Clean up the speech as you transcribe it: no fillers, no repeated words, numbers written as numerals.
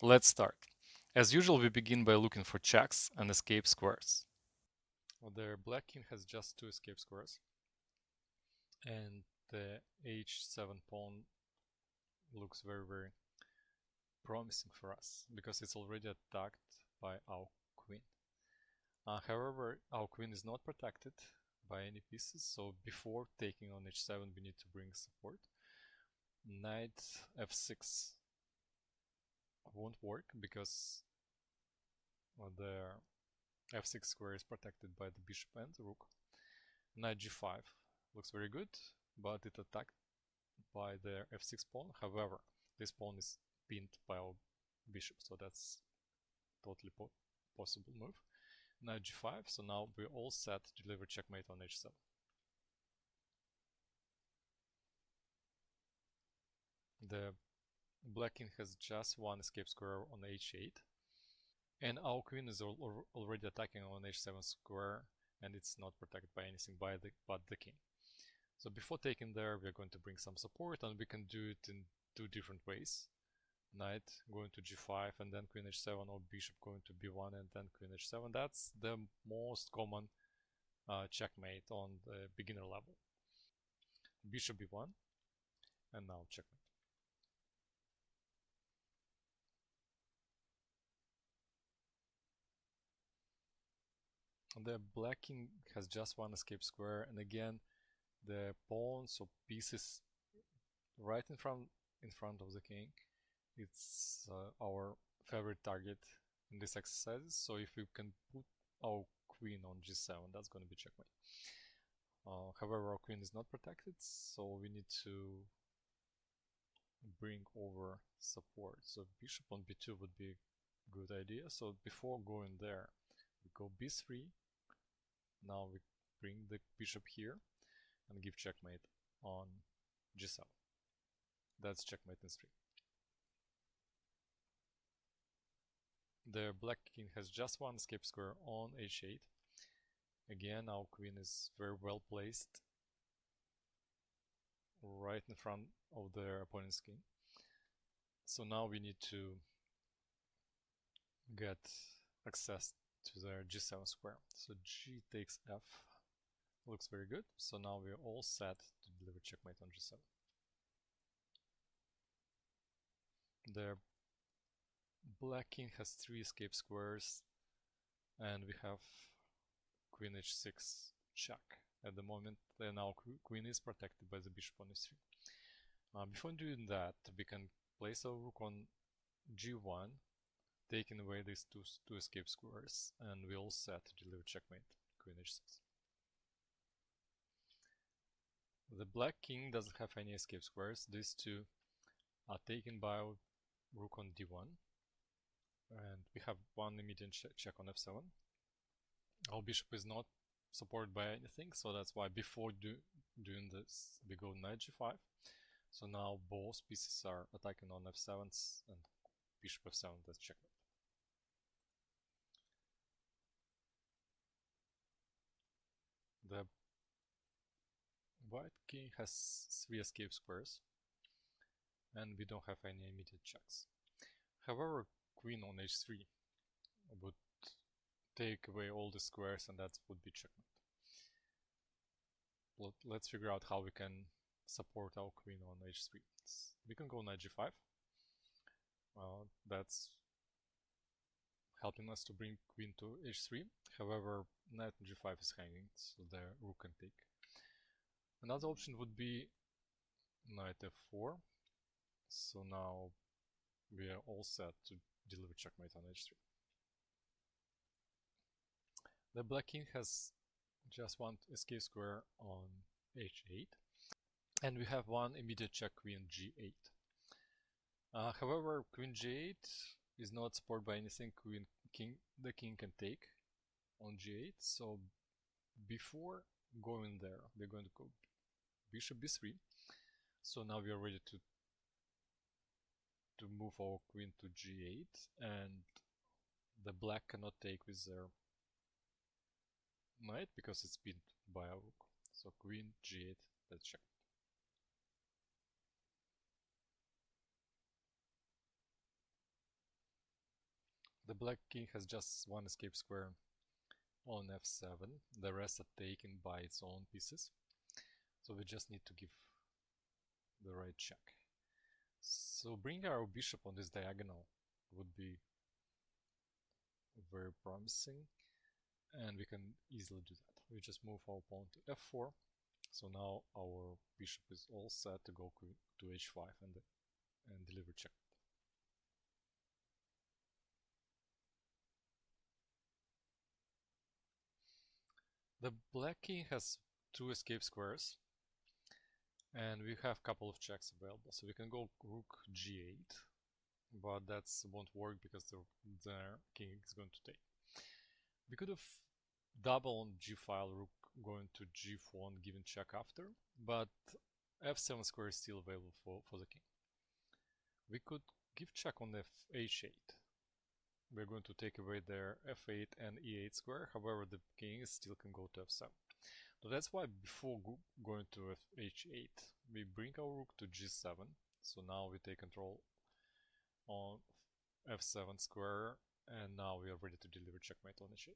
Let's start. As usual, we begin by looking for checks and escape squares. Well, the black king has just two escape squares, and the h7 pawn looks very promising for us because it's already attacked by our queen. However, our queen is not protected by any pieces, so before taking on h7 we need to bring support. Knight f6 won't work because the f6 square is protected by the bishop and the rook. Knight g5 looks very good, but it attacked by the f6 pawn. However, this pawn is pinned by our bishop, so that's totally possible move. Knight g5, so now we're all set to deliver checkmate on h7. The black king has just one escape square on h8, and our queen is already attacking on h7 square, and it's not protected by anything but the king. So before taking there, we're going to bring some support, and we can do it in two different ways. Knight going to g5 and then queen h7, or bishop going to b1 and then queen h7. That's the most common checkmate on the beginner level. Bishop b1 and now checkmate. The black king has just one escape square, and again the pawns or pieces right in front of the king. It's our favorite target in this exercise. So if we can put our queen on g7, that's going to be checkmate. However, our queen is not protected, so we need to bring over support. So bishop on b2 would be a good idea. So before going there, we go b3. Now we bring the bishop here and give checkmate on g7. That's checkmate in 3. The black king has just one escape square on h8. Again, our queen is very well placed right in front of their opponent's king. So now we need to get access to their g7 square. So g takes f. Looks very good. So now we're all set to deliver checkmate on g7. The black king has 3 escape squares, and we have queen h6 check. At the moment, our queen is protected by the bishop on h3. Before doing that, we can place our rook on g1, taking away these two escape squares, and we're all set to deliver checkmate, queen h6. The black king doesn't have any escape squares. These two are taken by our rook on d1, and we have one immediate check on f7. Our bishop is not supported by anything, so that's why before doing this, we go knight g5. So now both pieces are attacking on f7s, and bishop f7, that's checkmate. The white king has 3 escape squares, and we don't have any immediate checks. However, queen on h3 would take away all the squares, and that would be checkmate. Let's figure out how we can support our queen on h3. We can go knight g5. That's helping us to bring queen to h3. However, knight on g5 is hanging, so the rook can take. Another option would be knight f4. So now we are all set to deliver checkmate on h3. The black king has just one escape square on h8, and we have one immediate check, queen g8. However, queen g8 is not supported by anything. The king can take on g8. So before going there, we're going to go bishop b3. So now we are ready to move our queen to g8, and the black cannot take with their knight because it's pinned by a rook. So queen g8, let's check. The black king has just one escape square on f7. The rest are taken by its own pieces. So we just need to give the right check. So bringing our bishop on this diagonal would be very promising, and we can easily do that. We just move our pawn to f4. So now our bishop is all set to go to h5 and deliver checkmate. The black king has two escape squares, and we have a couple of checks available. So we can go rook g8, but that won't work because the king is going to take. We could have double on g file, rook going to g4 and giving check after, but f7 square is still available for the king. We could give check on h8. We're going to take away their f8 and e8 square, however the king still can go to f7. So that's why before going to h8, we bring our rook to g7. So now we take control on f7 square, and now we are ready to deliver checkmate on h8.